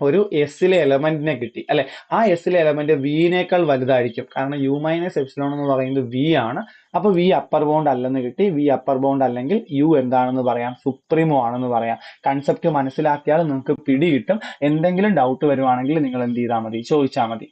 ഒരു എസിലെ എലമെന്റിനെ കിട്ടി അല്ലെ? ആ എസിലെ എലമെന്റ് വിനേക്കാൾ വലുതായിരിക്കും. കാരണം യു മൈനസ് എപ്സിലോൺ എന്ന് പറയുന്നത് വി ആണ്. അപ്പൊ വി അപ്പർ ബൗണ്ട് അല്ലെന്ന് കിട്ടി. വി അപ്പർ ബൗണ്ട് അല്ലെങ്കിൽ യു എന്താണെന്ന് പറയാം? സുപ്രീമോ ആണെന്ന് പറയാം. കൺസെപ്റ്റ് മനസ്സിലാക്കിയാൽ നിങ്ങൾക്ക് പിടി കിട്ടും. എന്തെങ്കിലും ഡൗട്ട് വരുവാണെങ്കിൽ നിങ്ങൾ എന്ത് ചെയ്താൽ മതി? ചോദിച്ചാൽ മതി.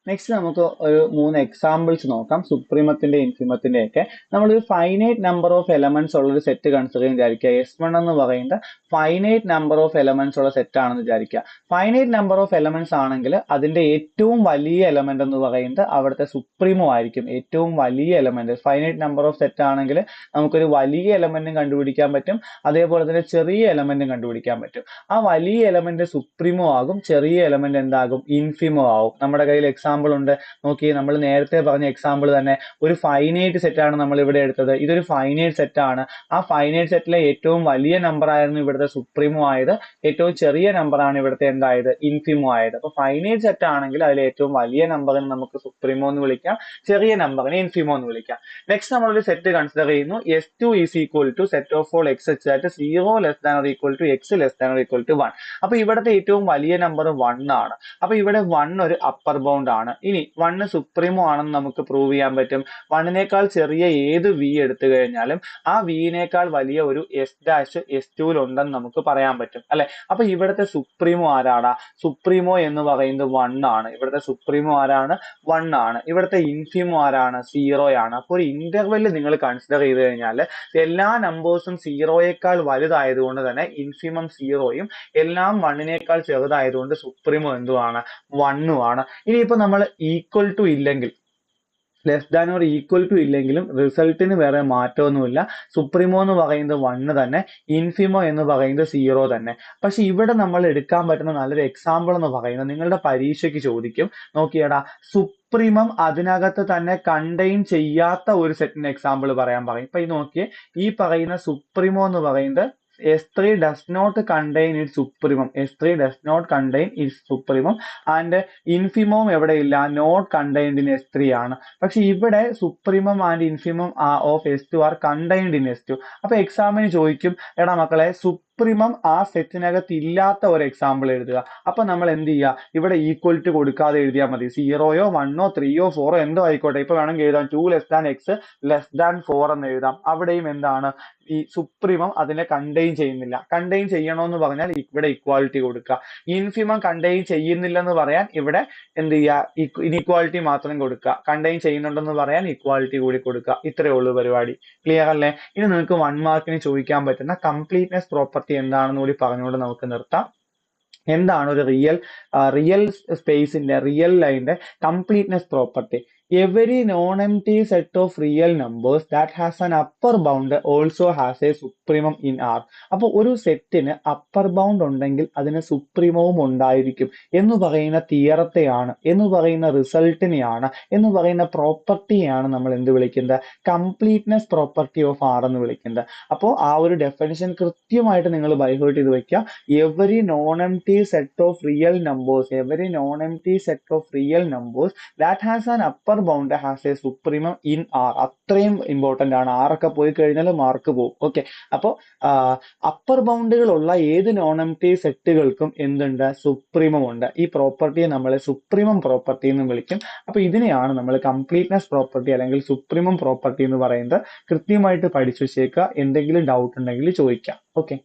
നെക്സ്റ്റ് നമുക്ക് ഒരു 3 എക്സാമ്പിൾസ് നോക്കാം. സുപ്രീമത്തിന്റെ ഇൻഫിമത്തിന്റെ ഒക്കെ. നമ്മളൊരു ഫൈനൈറ്റ് നമ്പർ ഓഫ് എലമെന്റ്സ് ഉള്ള ഒരു സെറ്റ് കൺസിഡർ ചെയ്യാൻ വിചാരിക്കുക. S1 എന്ന് പറയുന്നത് ഫൈനൈറ്റ് നമ്പർ ഓഫ് എലമെന്റ്സ് ഉള്ള സെറ്റ് ആണെന്ന് വിചാരിക്കുക. ഫൈനൈറ്റ് നമ്പർ ഓഫ് എലമെന്റ്സ് ആണെങ്കിൽ അതിന്റെ ഏറ്റവും വലിയ എലമെന്റ് എന്ന് പറയുന്നത് അവിടുത്തെ സുപ്രീമോ ആയിരിക്കും. ഏറ്റവും വലിയ element finite number of set ആണെങ്കിൽ നമുക്കൊരു വലിയ എലമെന്റും കണ്ടുപിടിക്കാൻ പറ്റും, അതേപോലെ തന്നെ ചെറിയ എലമെന്റും കണ്ടുപിടിക്കാൻ പറ്റും. ആ വലിയ എലമെന്റ് സുപ്രീമോ ആകും, ചെറിയ എലമെന്റ് എന്താകും? ഇൻഫിമോ ആകും. നമ്മുടെ കയ്യിൽ എക്സാമ്പിൾ ഉണ്ട്. നോക്കി, നമ്മൾ നേരത്തെ പറഞ്ഞ എക്സാമ്പിൾ തന്നെ ഒരു ഫൈനൈറ്റ് സെറ്റ് ആണ് നമ്മൾ ഇവിടെ എടുത്തത്. ഇതൊരു ഫൈനൈറ്റ് സെറ്റ് ആണ്. ആ ഫൈനൈറ്റ് സെറ്റിലെ ഏറ്റവും വലിയ നമ്പർ ആയിരുന്നു ഇവിടുത്തെ സുപ്രീമോ ആയത്. ഏറ്റവും ചെറിയ നമ്പർ ആണ് ഇവിടുത്തെ എന്തായത്? ഇൻഫിമോ ആയത്. അപ്പൊ ഫൈനൈറ്റ് സെറ്റ് ആണെങ്കിൽ അതിലെ ഏറ്റവും വലിയ നമ്പറിന് നമുക്ക് സുപ്രീമോ എന്ന് വിളിക്കാം, ചെറിയ നമ്പറിനെ ഇൻഫിമോ എന്ന് വിളിക്കാം. നെക്സ്റ്റ് നമ്മളൊരു സെറ്റ് കൺസിഡർ ചെയ്യുന്നു. S2 is equal to set of all X H that 0 less than or equal to X less than or equal to 1. അപ്പൊ ഇവിടുത്തെ ഏറ്റവും വലിയ നമ്പർ 1 ആണ്. അപ്പൊ ഇവിടെ 1 ഒരു അപ്പർ ബൗണ്ട് ആണ്. ഇനി 1 സുപ്രീമോ ആണെന്ന് നമുക്ക് പ്രൂവ് ചെയ്യാൻ പറ്റും. 1നേക്കാൾ ചെറിയ ഏത് വി എടുത്തു കഴിഞ്ഞാലും ആ വിനേക്കാൾ വലിയ ഒരു എസ് ഡാഷ് S2 ഉണ്ടെന്ന് നമുക്ക് പറയാൻ പറ്റും അല്ലെ? അപ്പൊ ഇവിടുത്തെ സുപ്രീമോ ആരാണ്? സുപ്രീമോ എന്ന് പറയുന്നത് 1 ആണ്. ഇവിടുത്തെ സുപ്രീമോ ആരാണ്? 1 ആണ്. ഇവിടുത്തെ ഇൻഫിമോ ആരാണ്? 0 ആണ്. അപ്പോൾ ഒരു ഇന്റർവെല് നിങ്ങൾ കൺസിഡർ ചെയ്ത് കഴിഞ്ഞാൽ എല്ലാ നമ്പേഴ്സും 0യേക്കാൾ വലുതായതുകൊണ്ട് തന്നെ ഇൻഫിമം 0യും എല്ലാം 1നേക്കാൾ ചെറുതായതുകൊണ്ട് സുപ്രീമോ എന്തുമാണ്? 1 ആണ്. ഇനിയിപ്പോ നമ്മൾ ഈക്വൽ ടു ഇല്ലെങ്കിൽ, less than or equal to ഇല്ലെങ്കിലും റിസൾട്ടിന് വേറെ മാറ്റമൊന്നുമില്ല. സുപ്രീമോ എന്ന് പറയുന്നത് 1 തന്നെ, ഇൻഫിമോ എന്ന് പറയുന്നത് 0 തന്നെ. പക്ഷെ ഇവിടെ നമ്മൾ എടുക്കാൻ പറ്റുന്ന നല്ലൊരു എക്സാമ്പിൾ എന്ന് പറയുന്നത് നിങ്ങളുടെ പരീക്ഷയ്ക്ക് ചോദിക്കും. നോക്കിയടാ, സുപ്രീമം അതിനകത്ത് തന്നെ കണ്ടെയ്ൻ ചെയ്യാത്ത ഒരു സെറ്റിന് എക്സാമ്പിൾ പറയാൻ പറയും. ഇപ്പൊ ഈ നോക്കിയേ, ഈ പറയുന്ന സുപ്രീമോ എന്ന് പറയുന്നത് S3 does not contain its supremum. S3 does not contain its supremum and infimum എവിടെയില്ല? നോട്ട് കണ്ടെയ്ൻഡ് ഇൻ S3 ആണ്. പക്ഷെ ഇവിടെ supremum and infimum of S2 are contained in S2. അപ്പൊ എക്സാമിന് ചോദിക്കും, എടാ മക്കളെ സുപ്രീമം ആ സെറ്റിനകത്ത് ഇല്ലാത്ത ഒരു എക്സാമ്പിൾ എഴുതുക. അപ്പൊ നമ്മൾ എന്ത് ചെയ്യുക? ഇവിടെ ഈക്വൽ ടു കൊടുക്കാതെ എഴുതിയാൽ മതി. 0യോ 1ഓ 3യോ 4ഓ എന്തോ ആയിക്കോട്ടെ. ഇപ്പൊ വേണമെങ്കിൽ എഴുതാം 2 less than X less than 4 എന്ന് എഴുതാം. അവിടെയും എന്താണ്? ഈ സുപ്രീമം അതിനെ കണ്ടെയ്ൻ ചെയ്യുന്നില്ല. കണ്ടെയ്ൻ ചെയ്യണമെന്ന് പറഞ്ഞാൽ ഇവിടെ ഇക്വാലിറ്റി കൊടുക്കുക. ഇൻഫിമം കണ്ടെയ്ൻ ചെയ്യുന്നില്ലെന്ന് പറയാൻ ഇവിടെ എന്ത് ചെയ്യുക? ഇൻഇക്വാലിറ്റി മാത്രം കൊടുക്കുക. കണ്ടെയ്ൻ ചെയ്യുന്നുണ്ടെന്ന് പറയാൻ ഇക്വാലിറ്റി കൂടി കൊടുക്കുക. ഇത്രയേ ഉള്ളൂ പരിപാടി. ക്ലിയർ അല്ലേ? ഇനി നിങ്ങൾക്ക് 1 മാർക്കിന് ചോദിക്കാൻ പറ്റുന്ന കംപ്ലീറ്റ്നെസ് പ്രോപ്പർട്ടി എന്താണെന്ന് കൂടി പറഞ്ഞുകൊണ്ട് നമുക്ക് നിർത്താം. എന്താണ് ഒരു റിയൽ സ്പേസിന്റെ, റിയൽ ലൈനിന്റെ completeness property? every non-empty set of real numbers that has an upper bound also has a supremum in R. അപ്പോൾ ഒരു സെറ്റിന് അപ്പർ ബൗണ്ട് ഉണ്ടെങ്കിൽ അതിന് സുപ്രീമവും ഉണ്ടായിരിക്കും എന്ന് പറയുന്ന തിയറത്തെയാണ്, എന്ന് പറയുന്ന റിസൾട്ടിനെയാണ്, എന്ന് പറയുന്ന പ്രോപ്പർട്ടിയാണ് നമ്മൾ എന്ത് വിളിക്കുന്നത്? കംപ്ലീറ്റ്നെസ് പ്രോപ്പർട്ടി ഓഫ് ആർ എന്ന് വിളിക്കുന്നത്. അപ്പോൾ ആ ഒരു ഡെഫിനിഷൻ കൃത്യമായിട്ട് നിങ്ങൾ ബൈഹേർട്ട് ചെയ്ത് വെക്കുക. Every non empty set of real numbers, every non empty set of real numbers that has an upper bound has a supremum in R. അത്രയും ഇമ്പോർട്ടന്റ് ആണ്. ആറൊക്കെ പോയി കഴിഞ്ഞാൽ മാർക്ക് പോകും. ഓക്കെ, അപ്പോൾ അപ്പർ ബൗണ്ടുകളുള്ള ഏത് നോൺ എംപ്റ്റി സെറ്റുകൾക്കും എന്തുണ്ട്? സുപ്രീമം ഉണ്ട്. ഈ പ്രോപ്പർട്ടിയെ നമ്മൾ സുപ്രീമം പ്രോപ്പർട്ടി എന്ന് വിളിക്കും. അപ്പൊ ഇതിനെയാണ് നമ്മൾ കംപ്ലീറ്റ്നെസ് പ്രോപ്പർട്ടി അല്ലെങ്കിൽ സുപ്രീമം പ്രോപ്പർട്ടി എന്ന് പറയുന്നത്. കൃത്യമായിട്ട് പഠിച്ചു വെച്ചേക്കുക. എന്തെങ്കിലും ഡൗട്ട് ഉണ്ടെങ്കിൽ ചോദിക്കാം. ഓക്കെ.